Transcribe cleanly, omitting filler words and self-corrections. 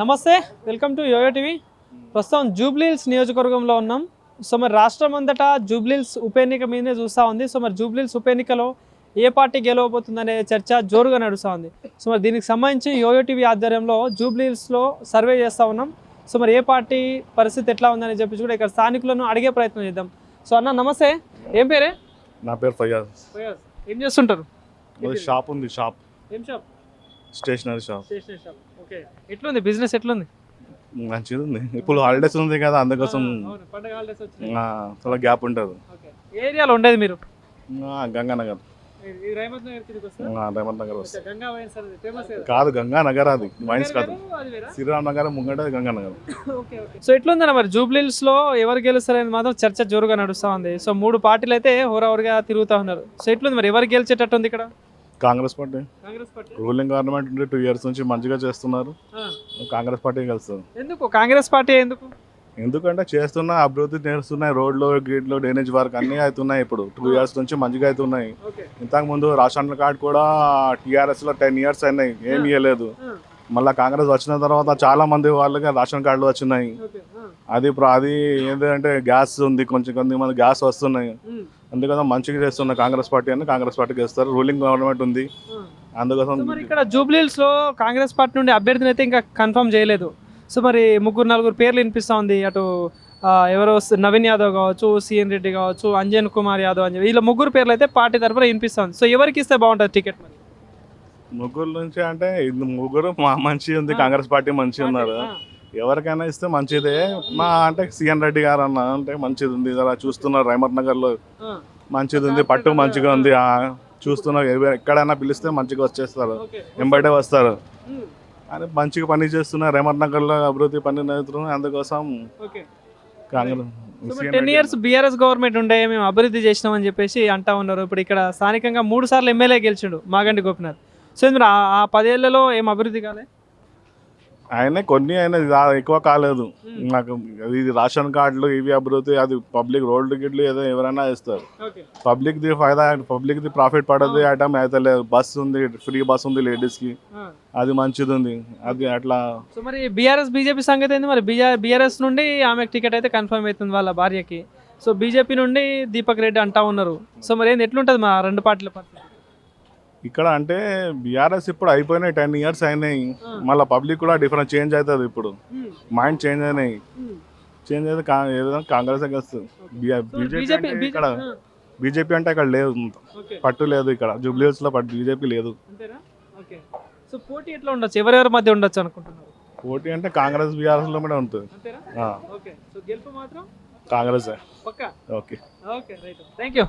నమస్తే, welcome to yo-yo TV. ప్రస్తుతం జూబ్లీహిల్స్ నియోజకవర్గంలో ఉన్నాం. సో మరి రాష్ట్రం అంతటా జూబ్లీహిల్స్ ఉప ఎన్నిక మీదనే చూస్తూ ఉంది. సో మరి జూబ్లీహిల్స్ ఉప ఎన్నికలో ఏ పార్టీ గెలవబోతుందనే చర్చ జోరుగా నడుస్తూ ఉంది. సో మరి దీనికి సంబంధించి యోయో టీవీ ఆధ్వర్యంలో జూబ్లీహిల్స్లో సర్వే చేస్తూ ఉన్నాం. సో మరి ఏ పార్టీ పరిస్థితి ఎట్లా ఉందని చెప్పి కూడా ఇక్కడ స్థానికులను అడిగే ప్రయత్నం చేద్దాం. సో అన్న నమస్తే, ఏం పేరే? నా పేరు ఫయాజ్. ఏం చేస్తుంటారు? షాప్ ఉంది. షాప్ ఏం షాప్? Stationery shop. ఓకే, ఎట్లుంది బిజినెస్? ఎట్లుంది? మంచిది ఉంది. ఇప్పుడు హాలిడేస్ ఉంది కదా, అందుకోసం చాలా గ్యాప్ ఉంటుంది. ఏ ఏరియాలో ఉండేది మీరు? గంగానగర్. రైమత్ నగర్ కాదు, గంగానగర్. అది మైన్స్ కాదు, శ్రీరామ్ నగర్ ముంగట గంగానగర్. సో ఎట్లుందన్న మరి జూబ్లీహిల్స్ లో ఎవరు గెలుస్తారని మాత్రం చర్చ జోరుగా నడుస్తూ ఉంది. సో 3 పార్టీలు అయితే హోరాహోరుగా తిరుగుతూ ఉన్నారు. సో ఎట్లుంది మరి, ఎవరు గెలిచేటట్టు ఉంది ఇక్కడ? కాంగ్రెస్ పార్టీ. రూలింగ్ గవర్నమెంట్ ఉండి 2 years నుంచి మంచిగా చేస్తున్నారు. కాంగ్రెస్ పార్టీ కలుస్తుంది. ఎందుకు కాంగ్రెస్ పార్టీ? ఎందుకంటే చేస్తున్న అభివృద్ధి చేస్తున్నాయి. రోడ్లు, గేట్లు, డ్రైనేజ్ వర్క్ అన్నీ అవుతున్నాయి. ఇప్పుడు 2 years నుంచి మంచిగా అవుతున్నాయి. ఇంతకు ముందు రేషన్ కార్డ్ కూడా TRS లో 10 years అయినాయి, ఏమి ఇవ్వలేదు. మళ్ళీ కాంగ్రెస్ వచ్చిన తర్వాత చాలా మంది వాళ్ళకి రేషన్ కార్డులు వచ్చినాయి. అది ఏంటంటే గ్యాస్ ఉంది, కొంతమంది గ్యాస్ వస్తున్నాయి. అందుకోసం మంచిగా చేస్తున్న కాంగ్రెస్ పార్టీ అని కాంగ్రెస్ పార్టీకి వేస్తారు. రూలింగ్ గవర్నమెంట్ ఉంది, అందుకోసం. ఇక్కడ జూబ్లీహిల్స్ లో కాంగ్రెస్ పార్టీ నుండి అభ్యర్థిని అయితే ఇంకా కన్ఫర్మ్ చేయలేదు. సో మరి 3-4 పేర్లు వినిపిస్తూ ఉంది. అటు ఎవరో నవీన్ యాదవ్ కావచ్చు, సిఎన్ రెడ్డి కావచ్చు, అంజన్ కుమార్ యాదవ్ అని, వీళ్ళ 3 పేర్లు అయితే పార్టీ తరఫున వినిపిస్తుంది. సో ఎవరికి ఇస్తే బాగుంటుంది టికెట్? మరి 3 నుంచి అంటే 3 మంచి ఉంది, కాంగ్రెస్ పార్టీ మంచిగా ఉన్నారు. ఎవరికైనా ఇస్తే మంచిదే. అంటే సిఎన్ రెడ్డి గారు అన్న అంటే మంచిది ఉంది. ఇలా చూస్తున్నారు రైమత్ నగర్ లో మంచిది ఉంది, పట్టు మంచిగా ఉంది. చూస్తున్నారు, ఎక్కడైనా పిలిస్తే మంచిగా వచ్చేస్తారు, ఎంబడే వస్తారు అని మంచిగా పని చేస్తున్నారు. రైమత్ నగర్ లో అభివృద్ధి పని అవుతున్నారు. అందుకోసం కాంగ్రెస్ 10 years బీఆర్ఎస్ గవర్నమెంట్ ఉండే మేము అభివృద్ధి చేసినామని చెప్పేసి అంటా ఉన్నారు. ఇప్పుడు ఇక్కడ స్థానికంగా 3 సార్లు ఎమ్మెల్యే గెలిచిండు మాగంటి గోపినాథ్. సో మీరు ఆ 10 ఏళ్లలో ఏం అభివృద్ధి కాలే? కొన్ని ఎక్కువ కాలేదు. నాకు ఇది రేషన్ కార్డులు ఇవి అభివృద్ధి, అది పబ్లిక్ రోడ్లు గిడ్లు ఏదో ఎవరైనా ఇస్తారు. పబ్లిక్ ది ఫైదా, పబ్లిక్ ది ప్రాఫిట్ పడదు. ఐటమ్ అయితే లేదు. బస్ ఉంది, ఫ్రీ బస్ ఉంది లేడీస్ కి, అది మంచిది ఉంది. అది అట్లా. సో మరి బీఆర్ఎస్ బీజేపీ సంగతి ఏంది? మరి బీఆర్ఎస్ నుండి ఆమెకు టికెట్ అయితే కన్ఫర్మ్ అవుతుంది వాళ్ళ భార్యకి. సో బీజేపీ నుండి దీపక్ రెడ్డి అంటా ఉన్నారు. సో మరి ఏంది, ఎట్లుంటుంది మా 2 పార్టీల పరిస్థితి ఇక్కడ? అంటే బీఆర్ఎస్ ఇప్పుడు అయిపోయినాయి, 10 years అయినాయి. మళ్ళీ పబ్లిక్ కూడా డిఫరెంట్ చేంజ్ అవుతుంది. ఇప్పుడు మైండ్ చేంజ్ అయినాయి. చేంజ్ అయితే ఏదైనా కాంగ్రెస్ వస్తుంది. ఇక్కడ బీజేపీ అంటే అక్కడ లేదు, పట్టు లేదు. ఇక్కడ జూబ్లీహిల్స్ లో బీజేపీ లేదు. సో పోటీ ఎట్లా ఉండొచ్చు, ఎవరెవరి మధ్య ఉండొచ్చు అనుకుంటున్నారు? పోటీ అంటే కాంగ్రెస్ బీఆర్ఎస్ లో కూడా ఉంటుంది. కాంగ్రెస్. ఓకే. Thank you.